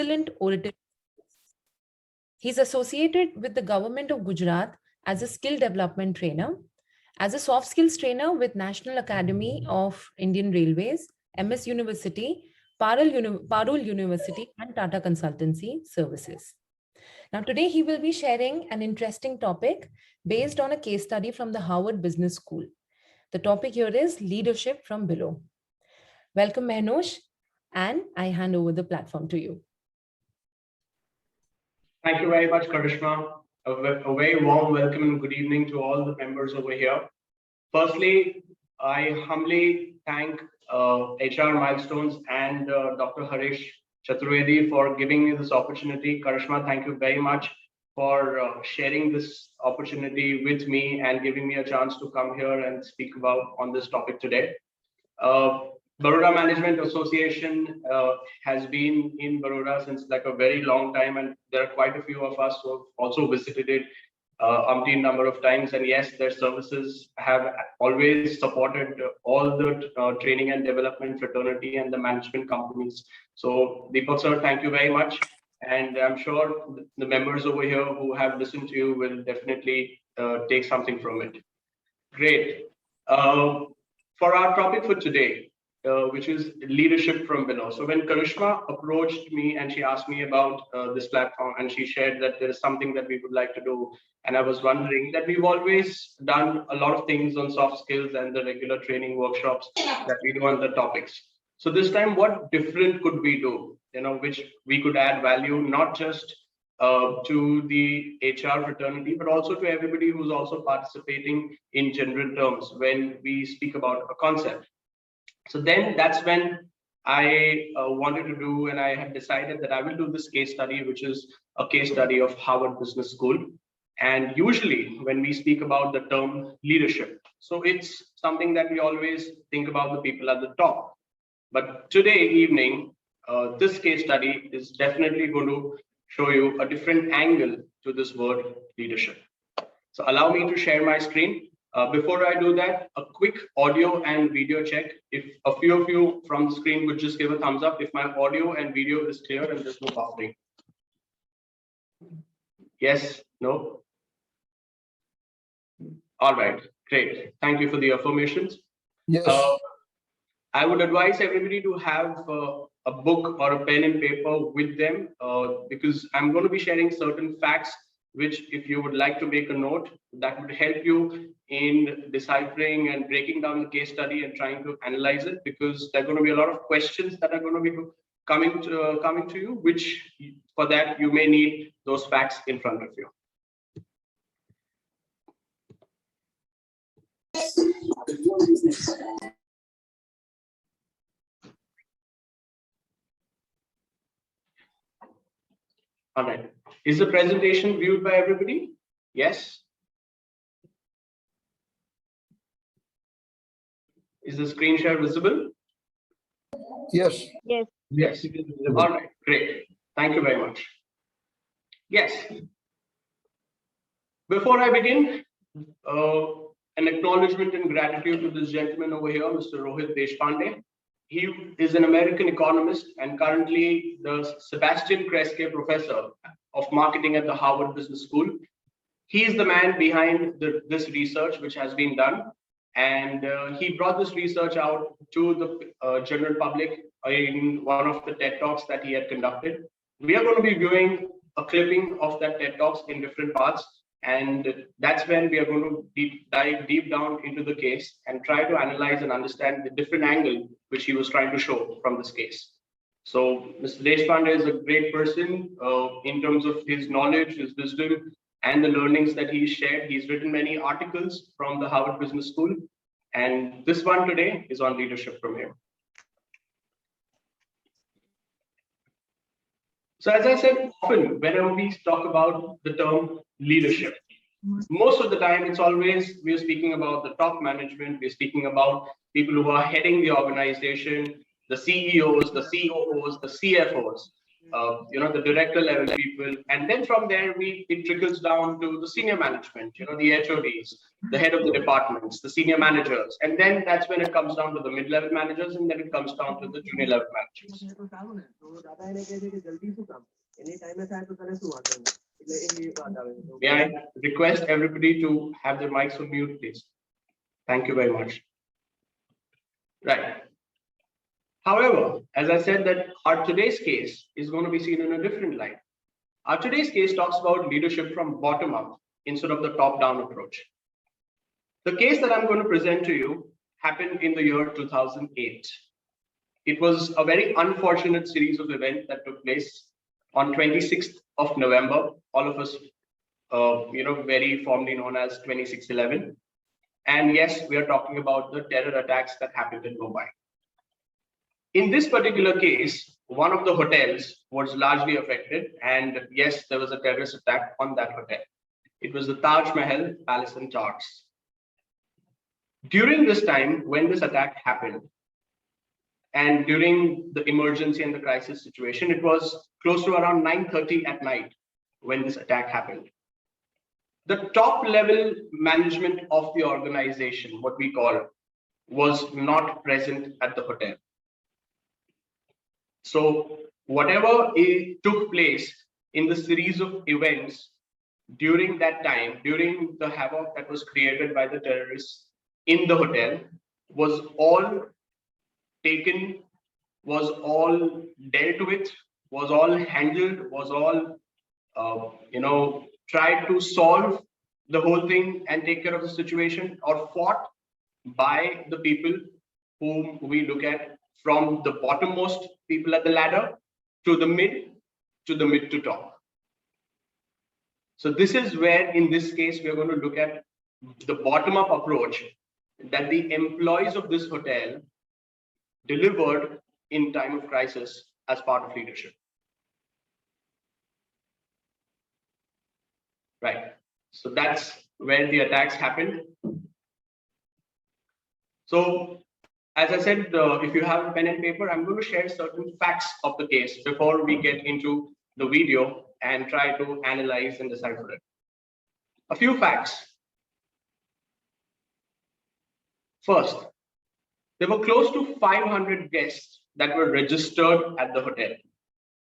excellent orator. He's associated with the government of Gujarat as a skill development trainer, as a soft skills trainer with National Academy of Indian Railways, MS University, Parul University, and Tata Consultancy Services. Now, today he will be sharing an interesting topic based on a case study from the Harvard Business School. The topic here is leadership from below. Welcome, Meheronsh, and I hand over the platform to you. Thank you very much, Karishma. A very warm welcome and good evening to all the members over here. Firstly, I humbly thank HR Milestones and Dr. Harish Chaturvedi for giving me this opportunity. Karishma, thank you very much for sharing this opportunity with me and giving me a chance to come here and speak about on this topic today. Baroda Management Association has been in Baroda since like a very long time, and there are quite a few of us who have also visited it umpteen number of times. And yes, their services have always supported all the training and development fraternity and the management companies. So Deepak sir, thank you very much. And I'm sure the members over here who have listened to you will definitely take something from it. Great. For our topic for today, which is leadership from below. So when Karishma approached me and she asked me about this platform, and she shared that there is something that we would like to do, and I was wondering that we've always done a lot of things on soft skills and the regular training workshops that we do on the topics. So this time, what different could we do, which we could add value, not just to the HR fraternity, but also to everybody who's also participating in general terms when we speak about a concept. So then that's when I wanted to do, and I had decided that I will do this case study, which is a case study of Harvard Business School. And usually when we speak about the term leadership, so it's something that we always think about the people at the top. But today evening, this case study is definitely going to show you a different angle to this word leadership. So allow me to share my screen. Before I do that, a quick audio and video check. If a few of you from the screen would just give a thumbs up if my audio and video is clear and there's no buffering. Yes, no? All right, great. Thank you for the affirmations. Yes. I would advise everybody to have a book or a pen and paper with them because I'm going to be sharing certain facts which, if you would like to make a note, that would help you in deciphering and breaking down the case study and trying to analyze it, because there are going to be a lot of questions that are going to be coming to you, which for that you may need those facts in front of you. All right. Is the presentation viewed by everybody? Yes. Is the screen share visible? Yes. Yes. Yes. All right. Great. Thank you very much. Yes. Before I begin, an acknowledgement and gratitude to this gentleman over here, Mr. Rohit Deshpande. He is an American economist and currently the Sebastian Kresge Professor of Marketing at the Harvard Business School. He is the man behind this research which has been done, and he brought this research out to the general public in one of the TED Talks that he had conducted. We are going to be viewing a clipping of that TED Talks in different parts, and that's when we are going to dive deep down into the case and try to analyze and understand the different angle which he was trying to show from this case. So Mr. Deshpande is a great person in terms of his knowledge, his wisdom, and the learnings that he's shared. He's written many articles from the Harvard Business School, and this one today is on leadership from him. So as I said, often whenever we talk about the term leadership, most of the time it's always we're speaking about the top management, we're speaking about people who are heading the organization, the CEOs, the COOs, the CFOs. the director level people, and then from there it trickles down to the senior management, the HODs, the head of the departments, the senior managers, and then that's when it comes down to the mid-level managers, and then it comes down to the junior level managers. May I request everybody to have their mics on mute, please? Thank you very much. Right. However, as I said, that our today's case is going to be seen in a different light. Our today's case talks about leadership from bottom up instead of the top-down approach. The case that I'm going to present to you happened in the year 2008. It was a very unfortunate series of events that took place on 26th of November, all of us, very formally known as 26/11. And yes, we are talking about the terror attacks that happened in Mumbai. In this particular case, one of the hotels was largely affected, and yes, there was a terrorist attack on that hotel. It was the Taj Mahal Palace and Towers. During this time, when this attack happened, and during the emergency and the crisis situation, it was close to around 9:30 at night when this attack happened. The top level management of the organization, what we call, was not present at the hotel. So whatever took place in the series of events during that time, during the havoc that was created by the terrorists in the hotel, was all taken, was all dealt with, was all handled, was all, tried to solve the whole thing and take care of the situation, or fought by the people whom we look at from the bottommost people at the ladder to the mid to top. So this is where, in this case, we are going to look at the bottom-up approach that the employees of this hotel delivered in time of crisis as part of leadership. Right. So that's where the attacks happened. So, as I said, if you have a pen and paper, I'm going to share certain facts of the case before we get into the video and try to analyze and decipher it. A few facts. First, there were close to 500 guests that were registered at the hotel,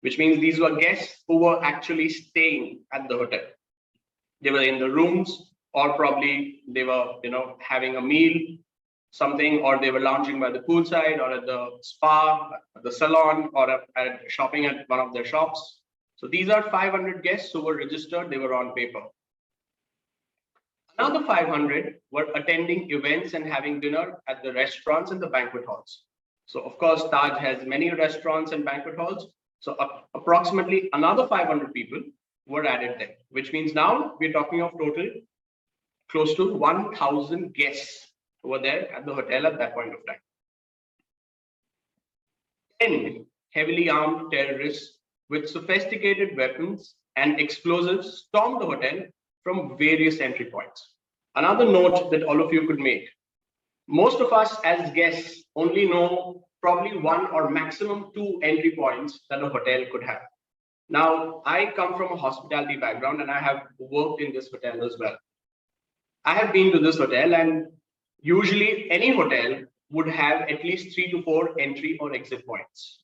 which means these were guests who were actually staying at the hotel. They were in the rooms, or probably they were, having a meal, something, or they were lounging by the poolside, or at the spa, the salon, or at shopping at one of their shops. So these are 500 guests who were registered, they were on paper. Another 500 were attending events and having dinner at the restaurants and the banquet halls. So of course, Taj has many restaurants and banquet halls. So approximately another 500 people were added there, which means now we're talking of total close to 1,000 guests who were there at the hotel at that point of time. 10 heavily armed terrorists with sophisticated weapons and explosives stormed the hotel from various entry points. Another note that all of you could make: most of us as guests only know probably one or maximum two entry points that a hotel could have. Now, I come from a hospitality background and I have worked in this hotel as well. I have been to this hotel, and usually any hotel would have at least 3 to 4 entry or exit points,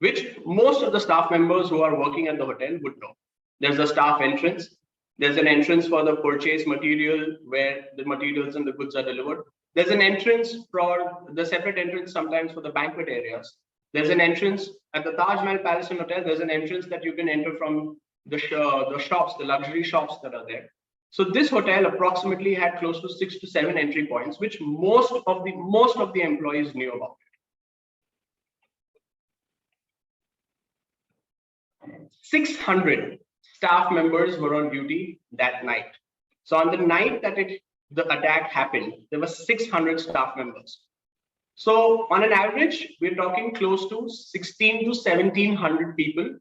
which most of the staff members who are working at the hotel would know. There's a staff entrance. There's an entrance for the purchase material where the materials and the goods are delivered. There's an entrance for the separate entrance sometimes for the banquet areas. There's an entrance at the Taj Mahal Palace and Hotel. There's an entrance that you can enter from the shops, the luxury shops that are there. So this hotel approximately had close to 6 to 7 entry points, which most of the employees knew about it. 600 staff members were on duty that night. So on the night that the attack happened, there were 600 staff members. So on an average, we're talking close to 16 to 1700 people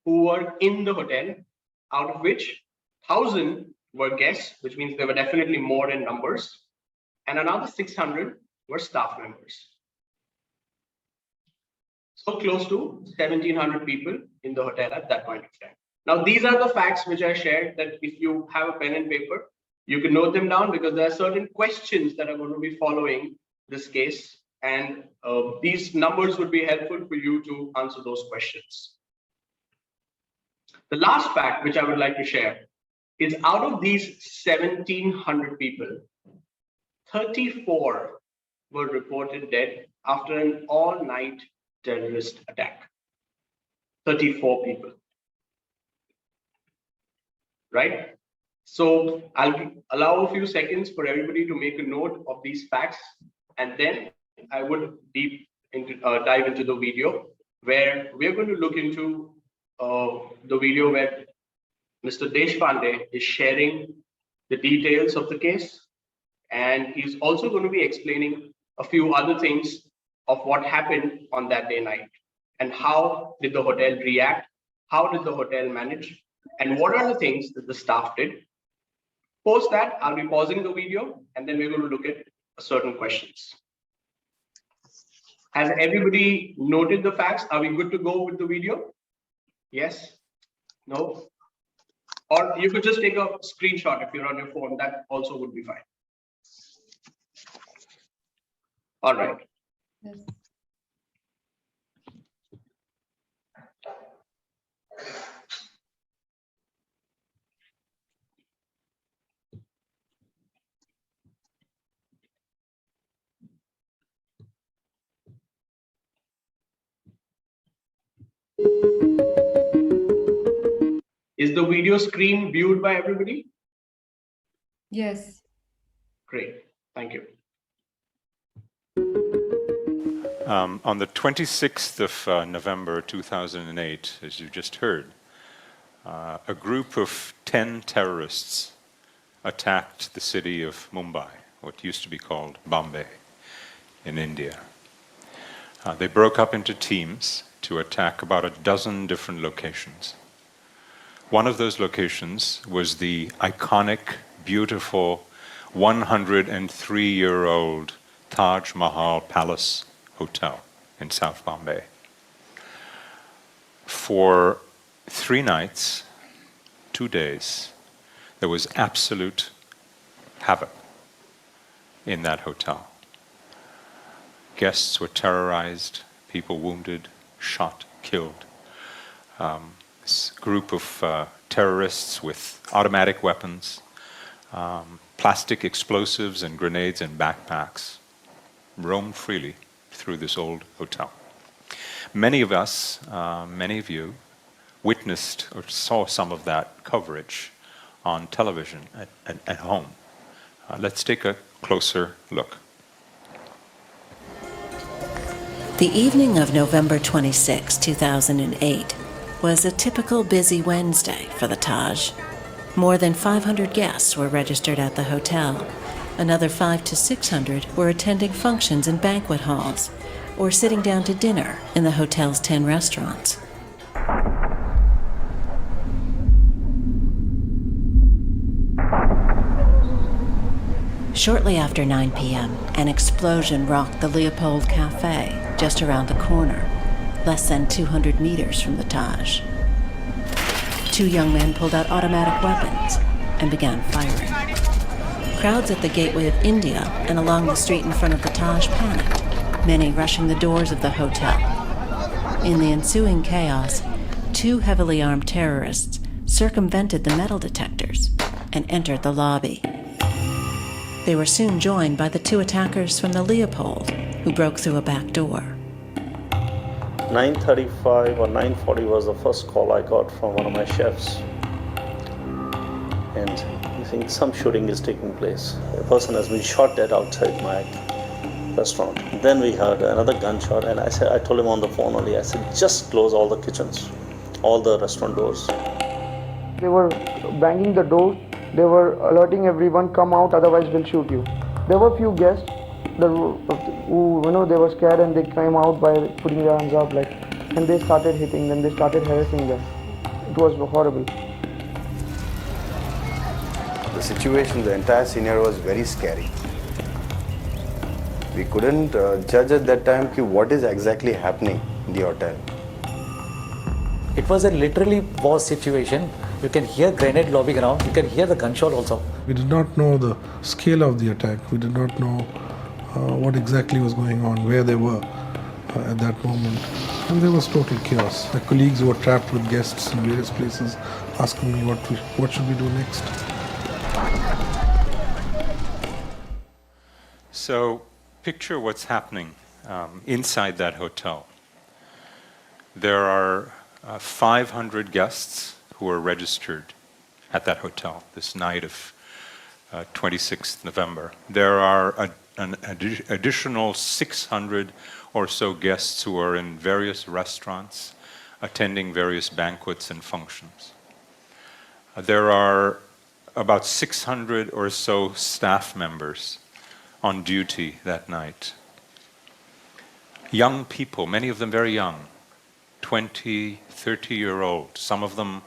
who were in the hotel, out of which 1,000 were guests, which means there were definitely more in numbers, and another 600 were staff members. So close to 1,700 people in the hotel at that point of time. Now, these are the facts which I shared that if you have a pen and paper, you can note them down because there are certain questions that are going to be following this case. And these numbers would be helpful for you to answer those questions. The last fact which I would like to share is out of these 1,700 people, 34 were reported dead after an all-night terrorist attack. 34 people. Right? So I'll allow a few seconds for everybody to make a note of these facts, and then I would dive into the video where we're going to look into the video where Mr. Deshpande is sharing the details of the case, and he's also going to be explaining a few other things of what happened on that day night and how did the hotel react, how did the hotel manage, and what are the things that the staff did. Post that, I'll be pausing the video, and then we're going to look at certain questions. Has everybody noted the facts? Are we good to go with the video? Yes? No? Or you could just take a screenshot if you're on your phone. That also would be fine. All right. Yes. Is the video screen viewed by everybody? Yes. Great. Thank you. On the 26th of November 2008, as you just heard, a group of 10 terrorists attacked the city of Mumbai, what used to be called Bombay, in India. They broke up into teams to attack about a dozen different locations. One of those locations was the iconic, beautiful, 103-year-old Taj Mahal Palace Hotel in South Bombay. For 3 nights, 2 days, there was absolute havoc in that hotel. Guests were terrorized, people wounded, shot, killed. This group of terrorists with automatic weapons, plastic explosives and grenades in backpacks roamed freely through this old hotel. Many of us, many of you, witnessed or saw some of that coverage on television at home. Let's take a closer look. The evening of November 26, 2008, was a typical busy Wednesday for the Taj. More than 500 guests were registered at the hotel. Another 500 to 600 were attending functions in banquet halls or sitting down to dinner in the hotel's 10 restaurants. Shortly after 9 p.m., an explosion rocked the Leopold Cafe just around the corner, less than 200 meters from the Taj. 2 young men pulled out automatic weapons and began firing. Crowds at the Gateway of India and along the street in front of the Taj panicked, many rushing the doors of the hotel. In the ensuing chaos, 2 heavily armed terrorists circumvented the metal detectors and entered the lobby. They were soon joined by the 2 attackers from the Leopold, who broke through a back door. 9:35 or 9:40 was the first call I got from one of my chefs. And I think some shooting is taking place. A person has been shot dead outside my restaurant. Then we heard another gunshot, and I told him on the phone only, I said, just close all the kitchens, all the restaurant doors. They were banging the door. They were alerting everyone, come out, otherwise we'll shoot you. There were few guests who they were scared and they came out by putting their hands up, and they started hitting them, they started harassing them. It was horrible. The situation, the entire scenario was very scary. We couldn't judge at that time what is exactly happening. the hotel. It was a literally war situation. You can hear grenade lobbing around. You can hear the gunshot also. We did not know the scale of the attack. We did not know what exactly was going on, where they were at that moment. And there was total chaos. My colleagues were trapped with guests in various places, asking me what should we do next. So picture what's happening inside that hotel. There are 500 guests who are registered at that hotel this night of 26th November. There are an additional 600 or so guests who are in various restaurants, attending various banquets and functions. There are about 600 or so staff members on duty that night. Young people, many of them very young, 20, 30-year-old. Some of them,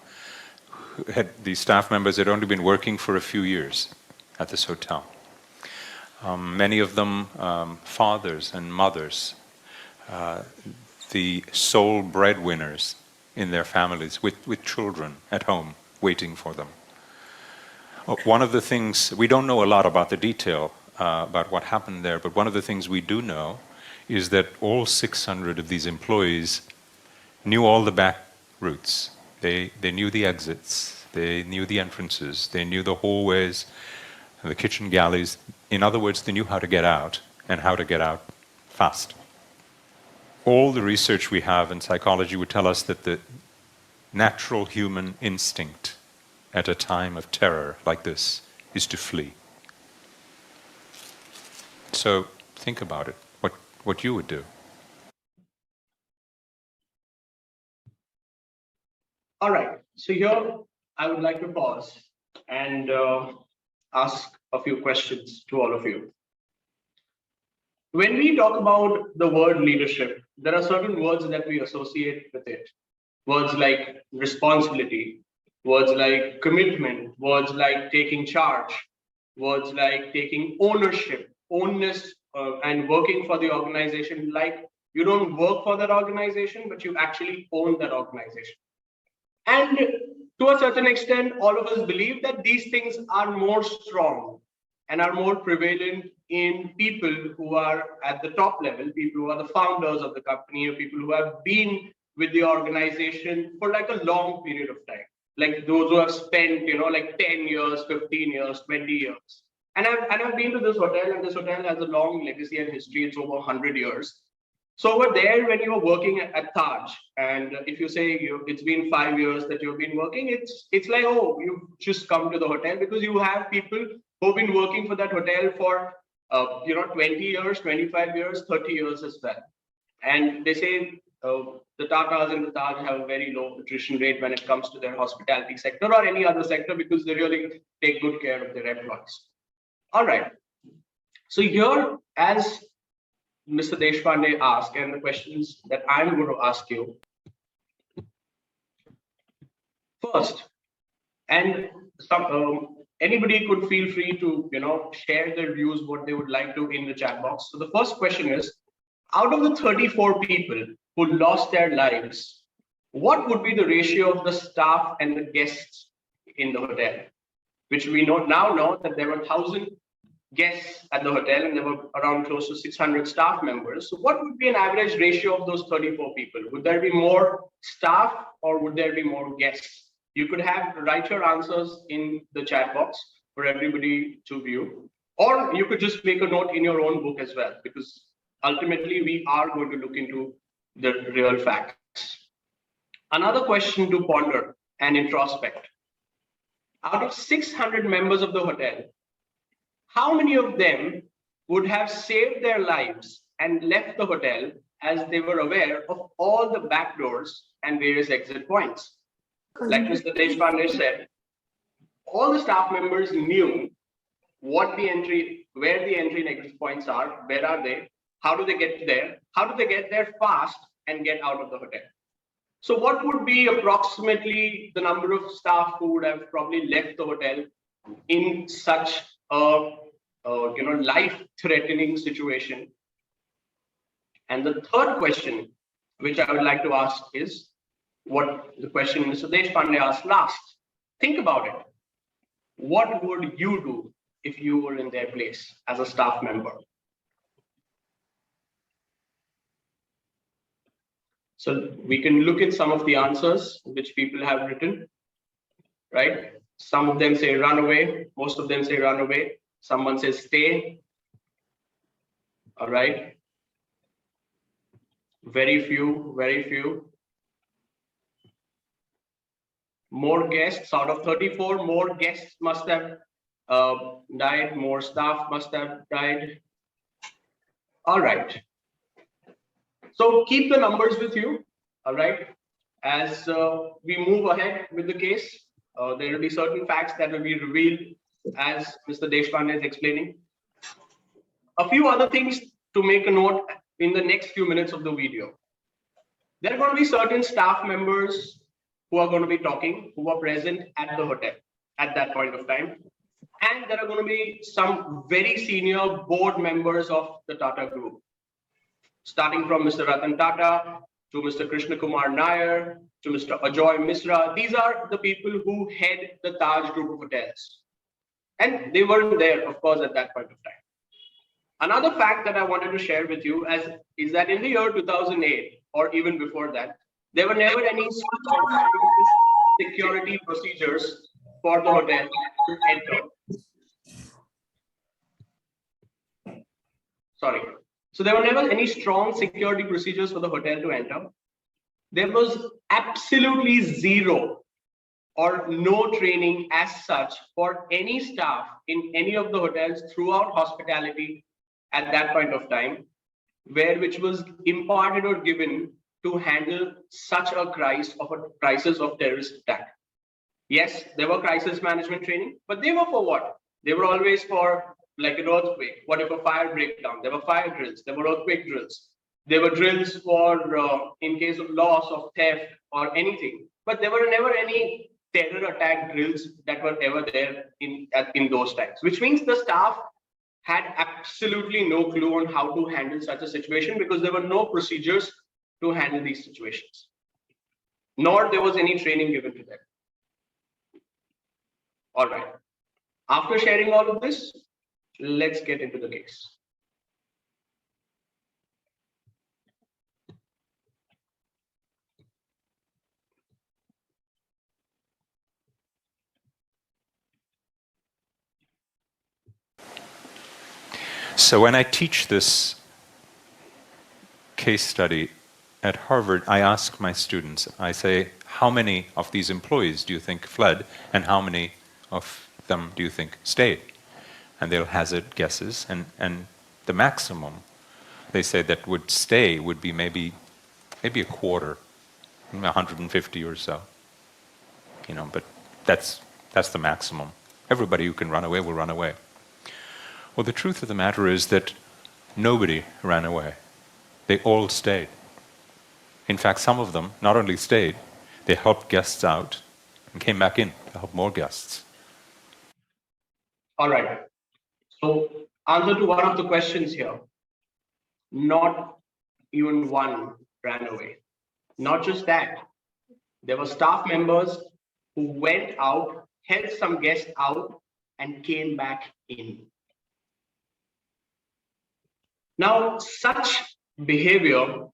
the staff members had only been working for a few years at this hotel. Many of them fathers and mothers, the sole breadwinners in their families with children at home waiting for them. One of the things, we don't know a lot about the detail about what happened there, but one of the things we do know is that all 600 of these employees knew all the back routes. They knew the exits, they knew the entrances, they knew the hallways, the kitchen galleys. In other words, they knew how to get out and how to get out fast. All the research we have in psychology would tell us that the natural human instinct at a time of terror like this is to flee. So think about it, what you would do. All right, so here I would like to pause and ask a few questions to all of you. When we talk about the word leadership, there are certain words that we associate with it. Words like responsibility, words like commitment, words like taking charge, words like taking ownership, ownness, and working for the organization. Like you don't work for that organization, but you actually own that organization. And to a certain extent, all of us believe that these things are more strong and are more prevalent in people who are at the top level, people who are the founders of the company, or people who have been with the organization for like a long period of time. Like those who have spent, like 10 years, 15 years, 20 years. And I've been to this hotel, and this hotel has a long legacy and history. It's over 100 years. So over there, when you are working at Taj, and if you say it's been 5 years that you've been working, it's like, oh, you just come to the hotel, because you have people who've been working for that hotel for 20 years, 25 years, 30 years as well. And they say the Tatas and the Taj have a very low attrition rate when it comes to their hospitality sector or any other sector, because they really take good care of their employees. All right. So here, as Mr. Deshpande asked, and the questions that I'm going to ask you. First, and anybody could feel free to share their views, what they would like to in the chat box. So the first question is, out of the 34 people who lost their lives, what would be the ratio of the staff and the guests in the hotel? Which we now know that there were 1,000 guests at the hotel, and there were around close to 600 staff members. So what would be an average ratio of those 34 people? Would there be more staff or would there be more guests? You could write your answers in the chat box for everybody to view, or you could just make a note in your own book as well, because ultimately we are going to look into the real facts. Another question to ponder and introspect. Out of 600 members of the hotel, how many of them would have saved their lives and left the hotel as they were aware of all the back doors and various exit points? Like Mr. Deshpande said, all the staff members knew where the entry and exit points are, where are they, how do they get there, how do they get there fast and get out of the hotel. So what would be approximately the number of staff who would have probably left the hotel in such a life-threatening situation? And the third question which I would like to ask is what the question Mr. Deshpande asked last. Think about it. What would you do if you were in their place as a staff member? So we can look at some of the answers which people have written, right? Some of them say run away. Most of them say run away. Someone says stay. All right. Very few, very few. More guests out of 34, more guests must have died, more staff must have died. All right. So keep the numbers with you, all right? As we move ahead with the case, there will be certain facts that will be revealed as Mr. Deshpande is explaining. A few other things to make a note in the next few minutes of the video. There are going to be certain staff members who are going to be talking, who are present at the hotel at that point of time. And there are going to be some very senior board members of the Tata Group, starting from Mr. Ratan Tata to Mr. Krishna Kumar Nair to Mr. Ajoy Misra. These are the people who head the Taj Group of hotels. And they weren't there, of course, at that point of time. Another fact that I wanted to share with you is that in the year 2008, or even before that, there were never any security procedures for the hotel to enter. Sorry. So there were never any strong security procedures for the hotel to enter. There was absolutely zero or no training as such for any staff in any of the hotels throughout hospitality at that point of time, which was imparted or given to handle such a crisis of terrorist attack. Yes, there were crisis management training, but they were for what? They were always for like an earthquake. What if a fire breakdown? There were fire drills, there were earthquake drills. There were drills for in case of loss, of theft or anything. But there were never any terror attack drills that were ever there in those times, which means the staff had absolutely no clue on how to handle such a situation because there were no procedures to handle these situations, nor there was any training given to them. All right. After sharing all of this, let's get into the case. So when I teach this case study at Harvard, I ask my students, I say, how many of these employees do you think fled and how many of them do you think stayed? And they'll hazard guesses, and the maximum, they say that would stay would be maybe a quarter, 150 or so. You know, but that's the maximum. Everybody who can run away will run away. Well, the truth of the matter is that nobody ran away. They all stayed. In fact, some of them not only stayed, they helped guests out and came back in to help more guests. All right. So, answer to one of the questions here. Not even one ran away. Not just that. There were staff members who went out, helped some guests out, and came back in. Now, such behavior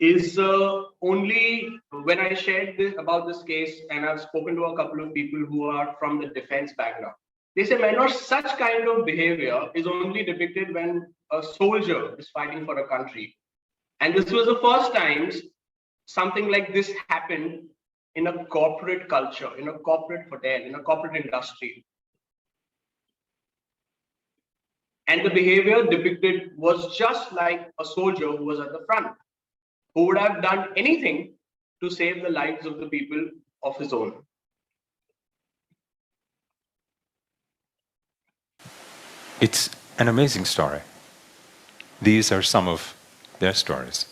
is only when I shared about this case, and I've spoken to a couple of people who are from the defense background. They say, Meheronsh, such kind of behavior is only depicted when a soldier is fighting for a country. And this was the first time something like this happened in a corporate culture, in a corporate hotel, in a corporate industry. And the behavior depicted was just like a soldier who was at the front, who would have done anything to save the lives of the people of his own. It's an amazing story. These are some of their stories.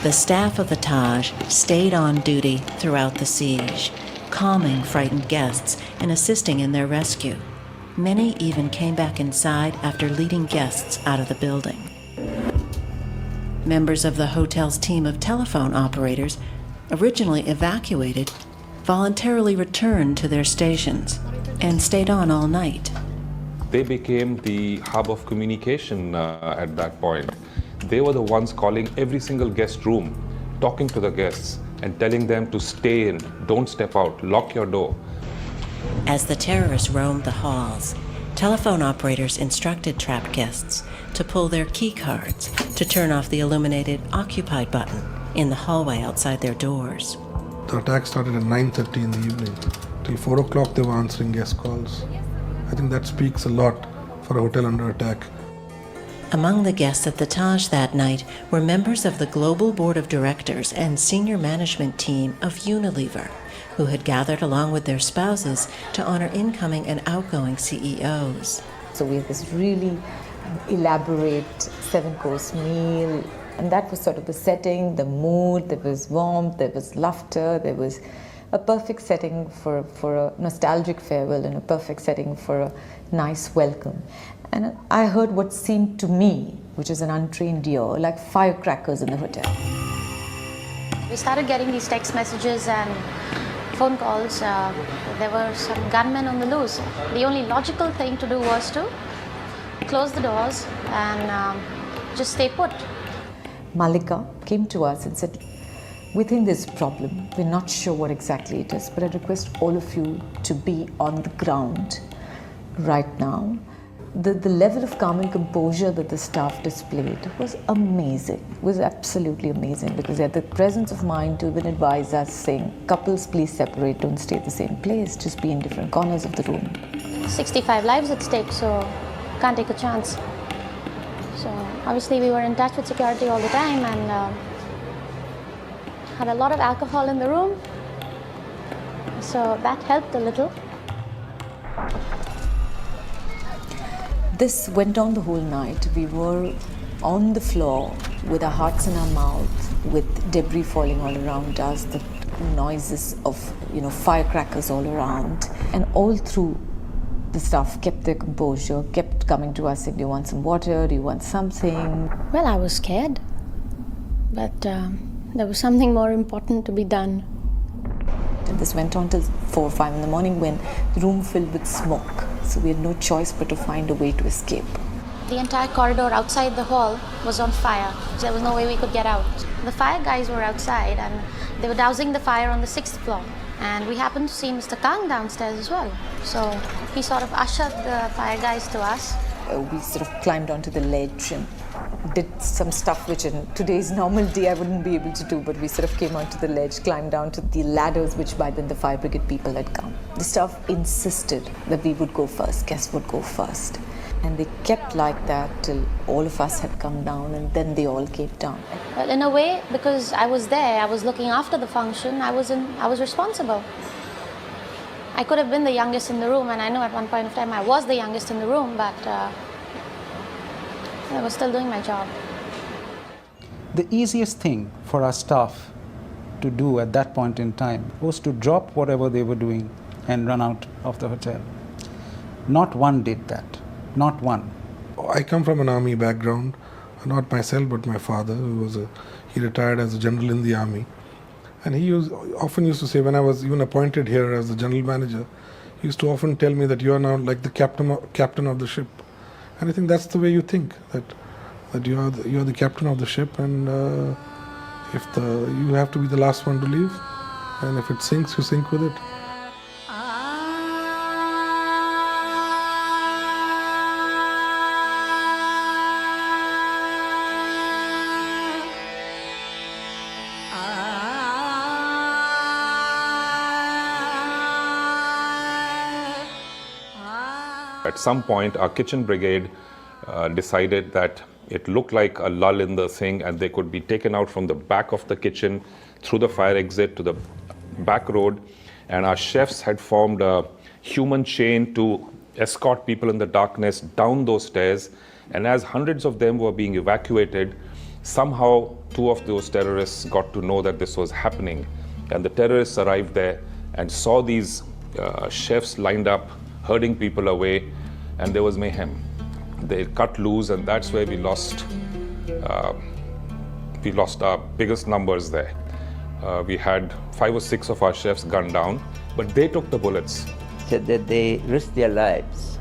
The staff of the Taj stayed on duty throughout the siege, calming frightened guests and assisting in their rescue. Many even came back inside after leading guests out of the building. Members of the hotel's team of telephone operators, originally evacuated, voluntarily returned to their stations and stayed on all night. They became the hub of communication at that point. They were the ones calling every single guest room, talking to the guests and telling them to stay in, don't step out, lock your door. As the terrorists roamed the halls, telephone operators instructed trapped guests to pull their key cards to turn off the illuminated occupied button in the hallway outside their doors. The attack started at 9:30 in the evening. Till 4 o'clock they were answering guest calls. I think that speaks a lot for a hotel under attack. Among the guests at the Taj that night were members of the Global Board of Directors and senior management team of Unilever, who had gathered along with their spouses to honor incoming and outgoing CEOs. So we had this really elaborate 7-course meal, and that was sort of the setting, the mood. There was warmth, there was laughter, there was a perfect setting for a nostalgic farewell and a perfect setting for a nice welcome. And I heard what seemed to me, which is an untrained ear, like firecrackers in the hotel. We started getting these text messages and phone calls. There were some gunmen on the loose. The only logical thing to do was to close the doors and just stay put. Malika came to us and said, we think there's a problem. We're not sure what exactly it is, but I request all of you to be on the ground right now. The level of calm and composure that the staff displayed was amazing. It was absolutely amazing, because they had the presence of mind to even advise us, saying, couples, please separate, don't stay at the same place, just be in different corners of the room. 65 lives at stake, so can't take a chance. So obviously we were in touch with security all the time and had a lot of alcohol in the room, so that helped a little. This went on the whole night. We were on the floor with our hearts in our mouth, with debris falling all around us, the noises of firecrackers all around, and all through the staff kept their composure, kept coming to us saying, do you want some water, do you want something? Well, I was scared, but there was something more important to be done. And this went on till 4 or 5 in the morning, when the room filled with smoke. So we had no choice but to find a way to escape. The entire corridor outside the hall was on fire, so there was no way we could get out. The fire guys were outside and they were dousing the fire on the 6th floor. And we happened to see Mr. Kang downstairs as well. So he sort of ushered the fire guys to us. We sort of climbed onto the ledge and did some stuff which in today's normal day I wouldn't be able to do, but we sort of came onto the ledge, climbed down to the ladders which by then the fire brigade people had come. The staff insisted that we would go first, guests would go first. And they kept like that till all of us had come down, and then they all came down. Well, in a way, because I was there, I was looking after the function, I was responsible. I could have been the youngest in the room, and I know at one point of time I was the youngest in the room, but I was still doing my job. The easiest thing for our staff to do at that point in time was to drop whatever they were doing and run out of the hotel. Not one did that. Not one. I come from an army background, not myself but my father, he retired as a general in the army. And he often used to say, when I was even appointed here as the general manager, he used to often tell me that you are now like the captain of the ship. And I think that's the way you think, that you are the captain of the ship, and you have to be the last one to leave, and if it sinks, you sink with it. At some point, our kitchen brigade decided that it looked like a lull in the thing, and they could be taken out from the back of the kitchen through the fire exit to the back road. And our chefs had formed a human chain to escort people in the darkness down those stairs. And as hundreds of them were being evacuated, somehow 2 of those terrorists got to know that this was happening. And the terrorists arrived there and saw these chefs lined up, herding people away, and there was mayhem. They cut loose, and that's where we lost our biggest numbers there. We had 5 or 6 of our chefs gunned down, but they took the bullets. Said that they risked their lives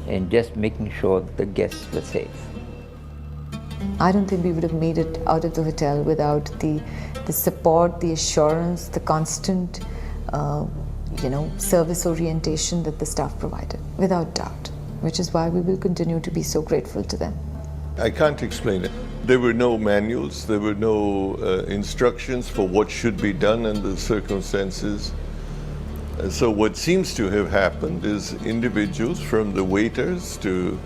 in just making sure the guests were safe. I don't think we would have made it out of the hotel without the support, the assurance, the constant, service orientation that the staff provided, without doubt, which is why we will continue to be so grateful to them. I can't explain it. There were no manuals, there were no instructions for what should be done in the circumstances. So what seems to have happened is individuals, from the waiters to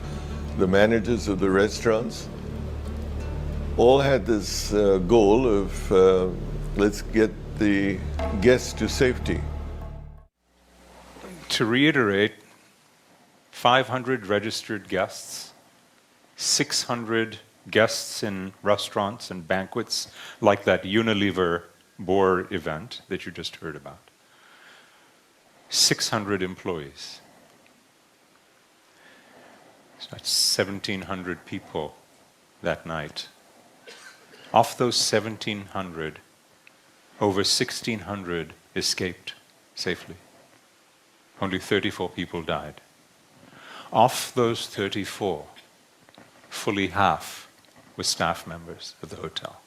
the managers of the restaurants, all had this goal of let's get the guests to safety. To reiterate, 500 registered guests, 600 guests in restaurants and banquets like that Unilever Boer event that you just heard about. 600 employees. So that's 1,700 people that night. Of those 1,700, over 1,600 escaped safely. Only 34 people died. Of those 34, fully half were staff members of the hotel.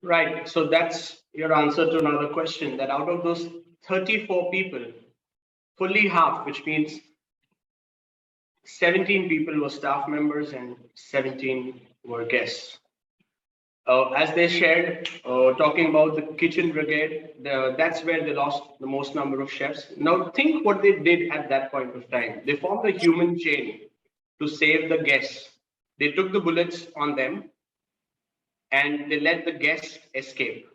Right, so that's your answer to another question, that out of those 34 people, fully half, which means 17 people were staff members and 17 were guests. As they shared, talking about the kitchen brigade, that's where they lost the most number of chefs. Now think what they did at that point of time. They formed a human chain to save the guests. They took the bullets on them and they let the guests escape.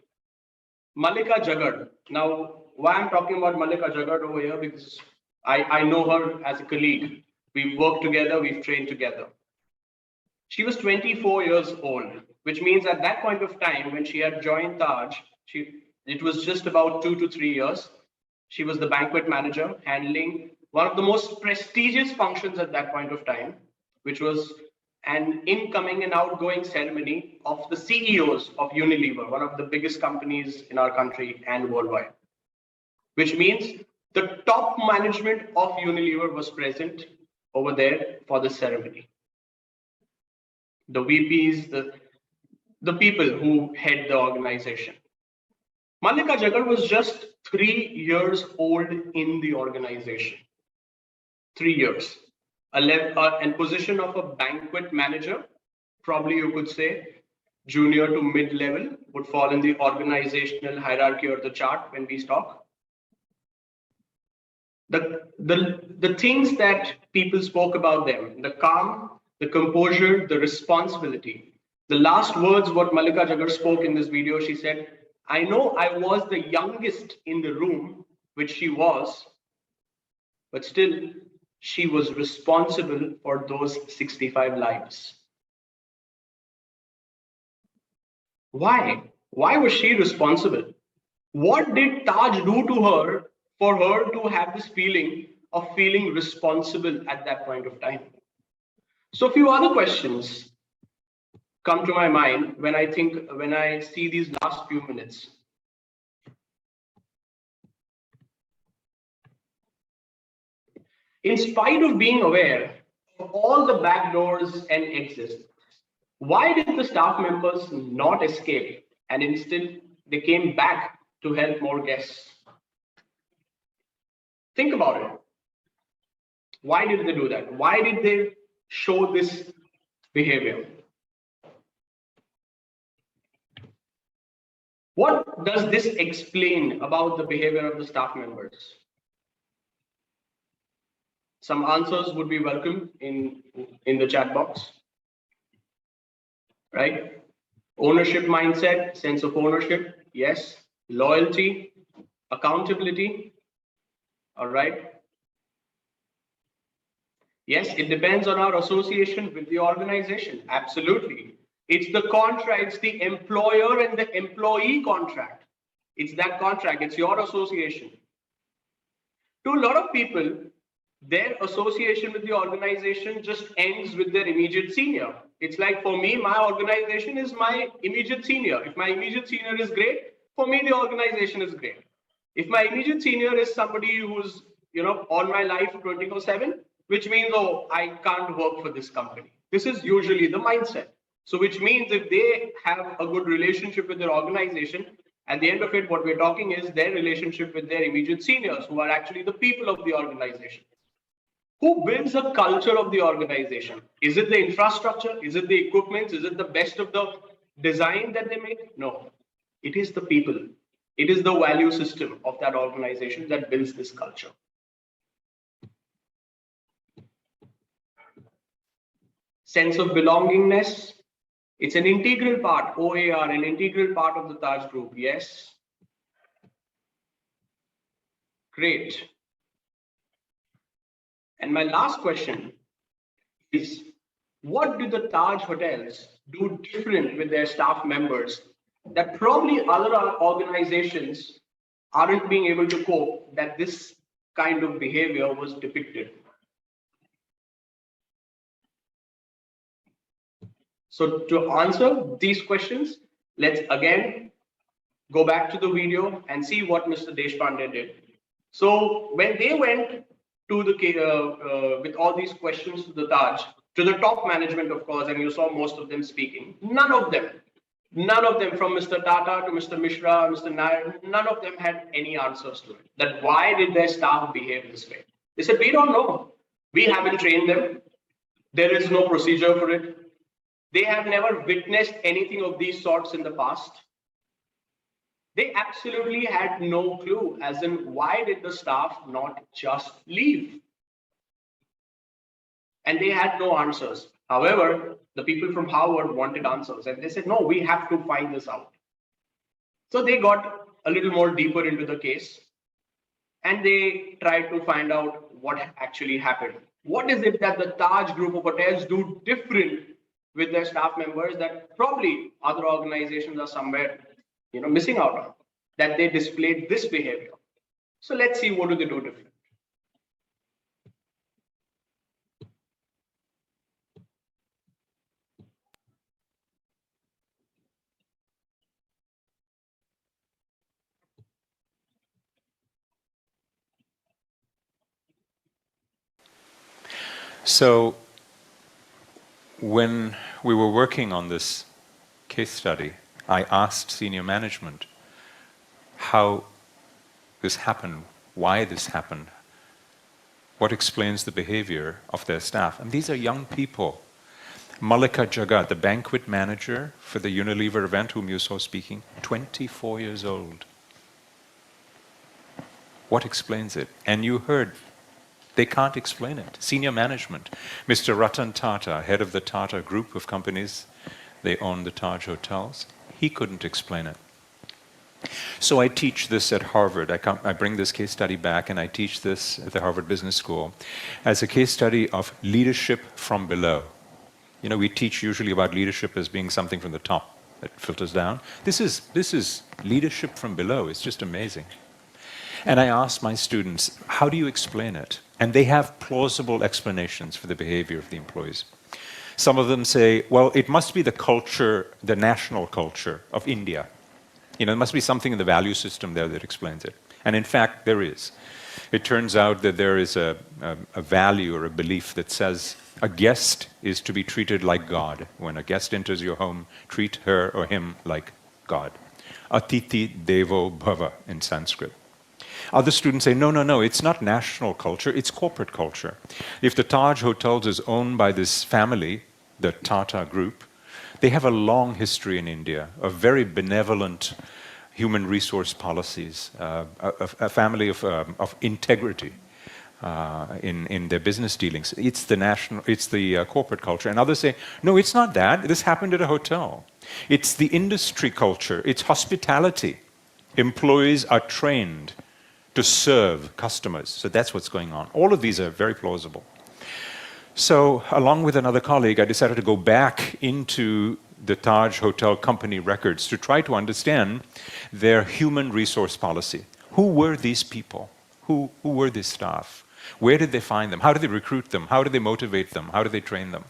Malika Jagad. Now, why I'm talking about Malika Jagad over here, because I know her as a colleague. We've worked together, we've trained together. She was 24 years old, which means at that point of time when she had joined Taj, it was just about 2 to 3 years. She was the banquet manager, handling one of the most prestigious functions at that point of time, which was an incoming and outgoing ceremony of the CEOs of Unilever, one of the biggest companies in our country and worldwide. Which means the top management of Unilever was present over there for the ceremony. The VPs, the people who head the organization. Malika Jagad was just 3 years old in the organization. 3 years. And position of a banquet manager, probably you could say junior to mid-level, would fall in the organizational hierarchy or the chart when we talk. The things that people spoke about them, the calm, the composure, the responsibility. The last words what Malika Jagad spoke in this video, she said, I know I was the youngest in the room, which she was, but still she was responsible for those 65 lives. Why? Why was she responsible? What did Taj do to her for her to have this feeling of feeling responsible at that point of time? So a few other questions come to my mind when I see these last few minutes. In spite of being aware of all the back doors and exits, why did the staff members not escape and instead they came back to help more guests? Think about it. Why did they do that? Why did they show this behavior? What does this explain about the behavior of the staff members? Some answers would be welcome in the chat box. Right? Ownership mindset, sense of ownership, yes. Loyalty, accountability, all right. Yes, it depends on our association with the organization, absolutely. It's the contract, it's the employer and the employee contract. It's that contract, it's your association. To a lot of people, their association with the organization just ends with their immediate senior. It's like, for me, my organization is my immediate senior. If my immediate senior is great, for me, the organization is great. If my immediate senior is somebody who's, on my life 24/7, which means, oh, I can't work for this company. This is usually the mindset. So which means if they have a good relationship with their organization, at the end of it, what we're talking is their relationship with their immediate seniors, who are actually the people of the organization. Who builds a culture of the organization? Is it the infrastructure? Is it the equipment? Is it the best of the design that they make? No, it is the people. It is the value system of that organization that builds this culture. Sense of belongingness. It's an integral part, OAR, an integral part of the Taj Group. Yes. Great. And my last question is, what do the Taj hotels do different with their staff members that probably other organizations aren't being able to cope, that this kind of behavior was depicted? So to answer these questions, let's again go back to the video and see what Mr. Deshpande did. So when they went to the with all these questions to the Taj, to the top management, of course, and you saw most of them speaking, none of them from Mr. Tata to Mr. Mishra, Mr. Nair, none of them had any answers to it. That why did their staff behave this way? They said, we don't know. We haven't trained them. There is no procedure for it. They have never witnessed anything of these sorts in the past. They absolutely had no clue, as in why did the staff not just leave? And they had no answers. However, the people from Harvard wanted answers, and they said, no, we have to find this out. So they got a little more deeper into the case, and they tried to find out what actually happened. What is it that the Taj group of hotels do different with their staff members that probably other organizations are somewhere missing out on, that they displayed this behavior? So let's see, what do they do different? So when we were working on this case study, I asked senior management how this happened, why this happened, what explains the behavior of their staff. And these are young people. Malika Jagat, the banquet manager for the Unilever event, whom you saw speaking, 24 years old. What explains it? And you heard, they can't explain it. Senior management. Mr. Ratan Tata, head of the Tata group of companies, they own the Taj hotels. He couldn't explain it. So I teach this at Harvard. I bring this case study back and I teach this at the Harvard Business School as a case study of leadership from below. We teach usually about leadership as being something from the top that filters down. This is leadership from below. It's just amazing. And I ask my students, how do you explain it? And they have plausible explanations for the behavior of the employees. Some of them say, well, it must be the culture, the national culture of India. There must be something in the value system there that explains it. And in fact, there is. It turns out that there is a value or a belief that says a guest is to be treated like God. When a guest enters your home, treat her or him like God. Atiti Devo Bhava in Sanskrit. Other students say, no, it's not national culture, it's corporate culture. If the Taj Hotels is owned by this family, the Tata Group, they have a long history in India of very benevolent human resource policies, a family of integrity in their business dealings. It's the corporate culture. And others say, no, it's not that. This happened at a hotel. It's the industry culture. It's hospitality. Employees are trained to serve customers. So that's what's going on. All of these are very plausible. So along with another colleague, I decided to go back into the Taj Hotel company records to try to understand their human resource policy. Who were these people? Who were this staff? Where did they find them? How did they recruit them? How did they motivate them? How did they train them?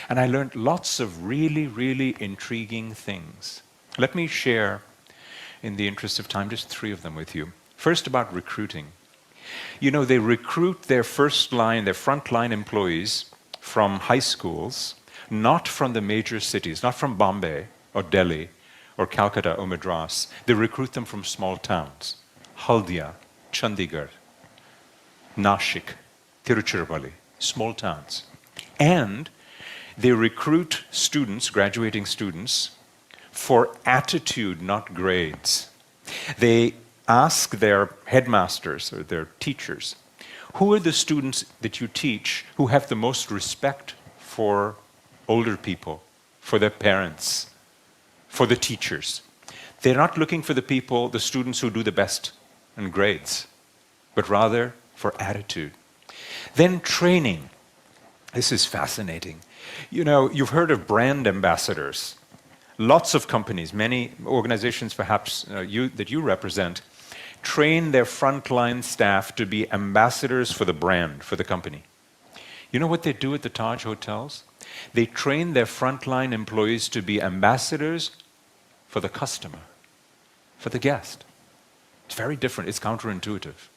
And I learned lots of really, really intriguing things. Let me share, in the interest of time, just 3 of them with you. First, about recruiting. You know, they recruit their frontline employees from high schools, not from the major cities, not from Bombay or Delhi or Calcutta or Madras. They recruit them from small towns. Haldia, Chandigarh, Nashik, Tiruchirappalli, small towns. And they recruit students, graduating students, for attitude, not grades. They ask their headmasters or their teachers, who are the students that you teach who have the most respect for older people, for their parents, for the teachers? They're not looking for the students who do the best in grades, but rather for attitude. Then training. This is fascinating. You know, you've heard of brand ambassadors. Lots of companies, many organizations perhaps that you represent, train their frontline staff to be ambassadors for the brand, for the company. You know what they do at the Taj hotels? They train their frontline employees to be ambassadors for the customer, for the guest. It's very different. It's counterintuitive.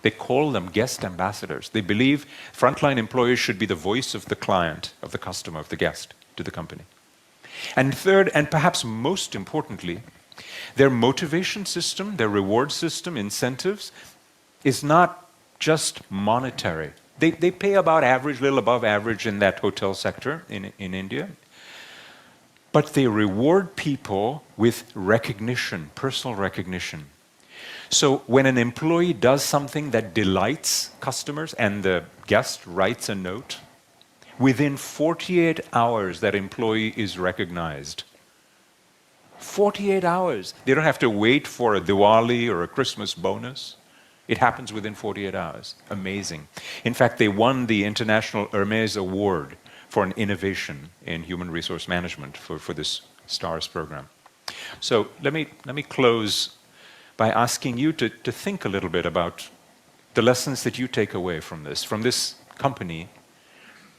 They call them guest ambassadors. They believe frontline employees should be the voice of the client, of the customer, of the guest to the company. And third, and perhaps most importantly, their motivation system, their reward system, incentives, is not just monetary. They pay about average, little above average in that hotel sector in India. But they reward people with recognition, personal recognition. So when an employee does something that delights customers and the guest writes a note, within 48 hours that employee is recognized. 48 hours. They don't have to wait for a Diwali or a Christmas bonus. It happens within 48 hours. Amazing. In fact, they won the International Hermes Award for an innovation in human resource management for this STARS program. So let me close by asking you to think a little bit about the lessons that you take away from this company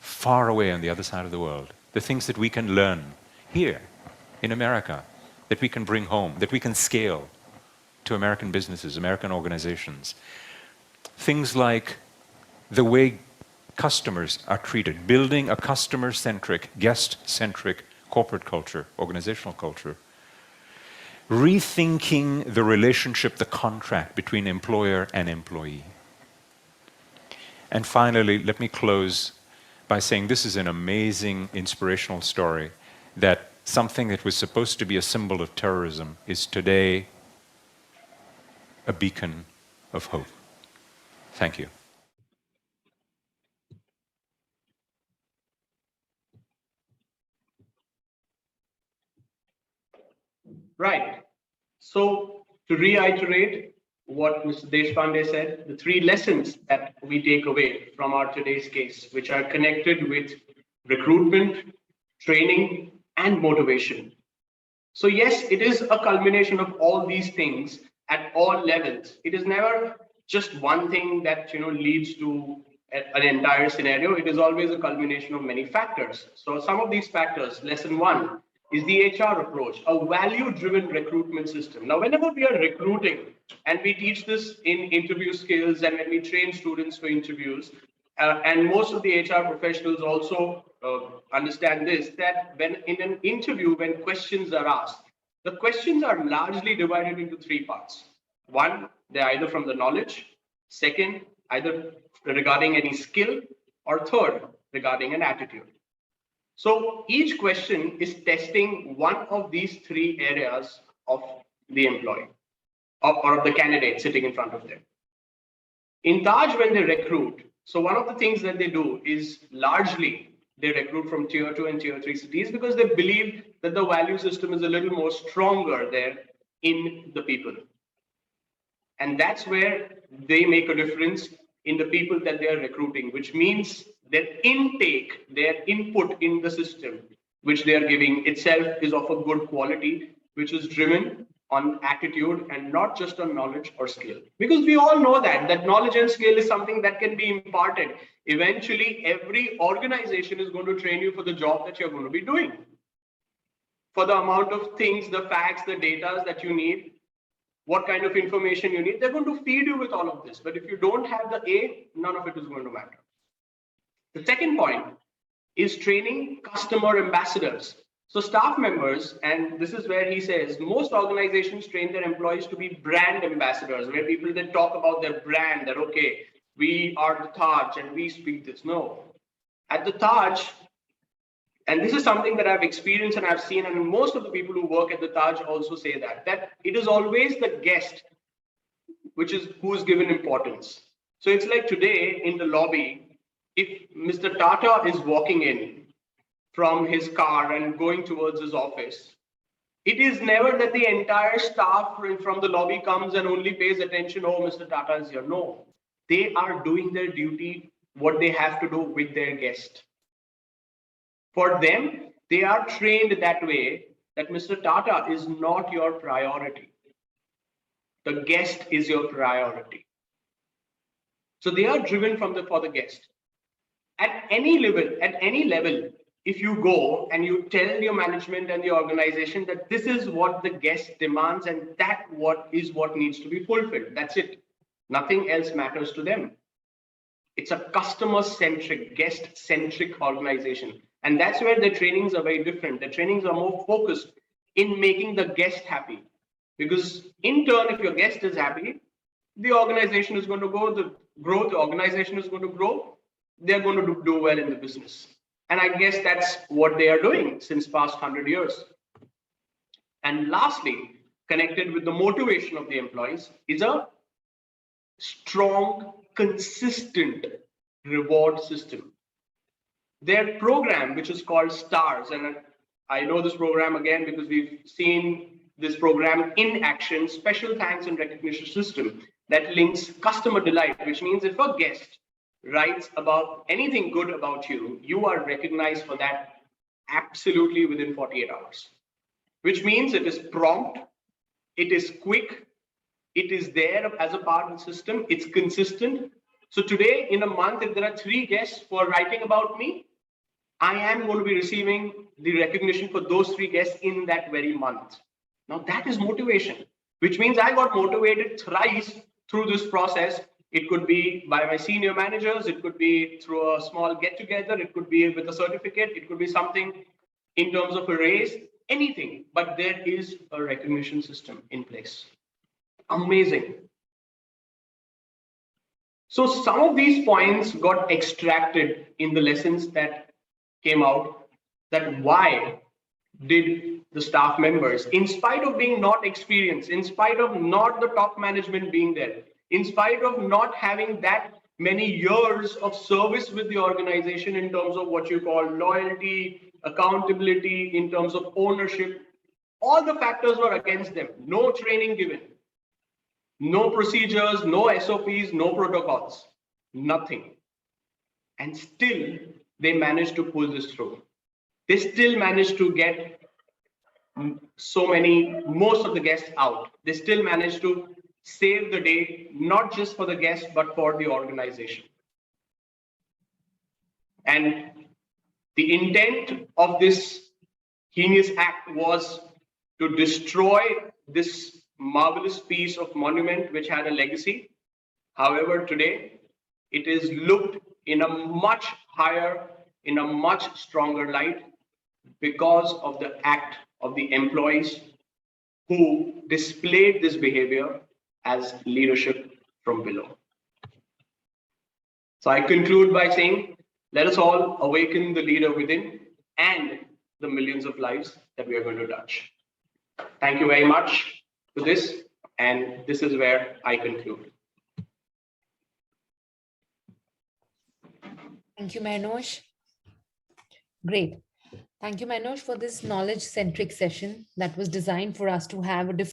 far away on the other side of the world, the things that we can learn here in America, that we can bring home, that we can scale to American businesses, American organizations. Things like the way customers are treated, building a customer-centric, guest-centric corporate culture, organizational culture, rethinking the relationship, the contract between employer and employee. And finally, let me close by saying this is an amazing, inspirational story that something that was supposed to be a symbol of terrorism is today a beacon of hope. Thank you. Right. So to reiterate what Mr. Deshpande said, the 3 lessons that we take away from our today's case, which are connected with recruitment, training, and motivation. So yes, it is a culmination of all these things at all levels. It is never just one thing that leads to an entire scenario. It is always a culmination of many factors. So some of these factors, lesson 1 is the HR approach, a value-driven recruitment system. Now, whenever we are recruiting, and we teach this in interview skills and when we train students for interviews, and most of the HR professionals also understand this, that when in an interview, when questions are asked, the questions are largely divided into 3 parts. 1, they're either from the knowledge. 2nd, either regarding any skill. Or 3rd, regarding an attitude. So each question is testing one of these 3 areas of the employee or of the candidate sitting in front of them. In Taj, when they recruit, so one of the things that they do is largely they recruit from tier 2 and tier 3 cities because they believe that the value system is a little more stronger there in the people. And that's where they make a difference in the people that they are recruiting, which means their intake, their input in the system, which they are giving itself is of a good quality, which is driven on attitude and not just on knowledge or skill. Because we all know that knowledge and skill is something that can be imparted. Eventually, every organization is going to train you for the job that you're going to be doing. For the amount of things, the facts, the data that you need, what kind of information you need, they're going to feed you with all of this. But if you don't have the A, none of it is going to matter. The second point is training customer ambassadors. So staff members, and this is where he says, most organizations train their employees to be brand ambassadors, where people then talk about their brand, that, okay, we are the Taj and we speak this. No. At the Taj, and this is something that I've experienced and I've seen, and most of the people who work at the Taj also say that it is always the guest who is given importance. So it's like today in the lobby, if Mr. Tata is walking in from his car and going towards his office, it is never that the entire staff from the lobby comes and only pays attention, oh, Mr. Tata is here. No, they are doing their duty, what they have to do with their guest. For them, they are trained that way that Mr. Tata is not your priority. The guest is your priority. So they are driven for the guest. At any level, if you go and you tell your management and the organization that this is what the guest demands and that is what needs to be fulfilled, that's it. Nothing else matters to them. It's a customer-centric, guest-centric organization. And that's where the trainings are very different. The trainings are more focused in making the guest happy. Because in turn, if your guest is happy, the organization is going to grow, the organization is going to grow, they're going to do well in the business. And I guess that's what they are doing since past 100 years. And lastly, connected with the motivation of the employees is a strong, consistent reward system. Their program, which is called STARS, and I know this program again because we've seen this program in action, special thanks and recognition system that links customer delight, which means if a guest writes about anything good about you, you are recognized for that absolutely within 48 hours, which means it is prompt, it is quick, it is there as a part of the system, it's consistent. So today in a month, if there are 3 guests who are writing about me, I am going to be receiving the recognition for those 3 guests in that very month. Now that is motivation, which means I got motivated thrice through this process. It could be by my senior managers, it could be through a small get together, it could be with a certificate, it could be something in terms of a raise, anything, but there is a recognition system in place. Amazing. So some of these points got extracted in the lessons that came out, that why did the staff members, in spite of being not experienced, in spite of not the top management being there, in spite of not having that many years of service with the organization in terms of what you call loyalty, accountability, in terms of ownership, all the factors were against them. No training given, no procedures, no SOPs, no protocols, nothing. And still, they managed to pull this through. They still managed to get most of the guests out. They still managed to save the day, not just for the guests, but for the organization. And the intent of this heinous act was to destroy this marvelous piece of monument which had a legacy. However, today, it is looked in a much higher, in a much stronger light because of the act of the employees who displayed this behavior as leadership from below. So I conclude by saying, let us all awaken the leader within and the millions of lives that we are going to touch. Thank you very much for this, and this is where I conclude. Thank you, Meheronsh. Great. Thank you, Meheronsh, for this knowledge-centric session that was designed for us to have a different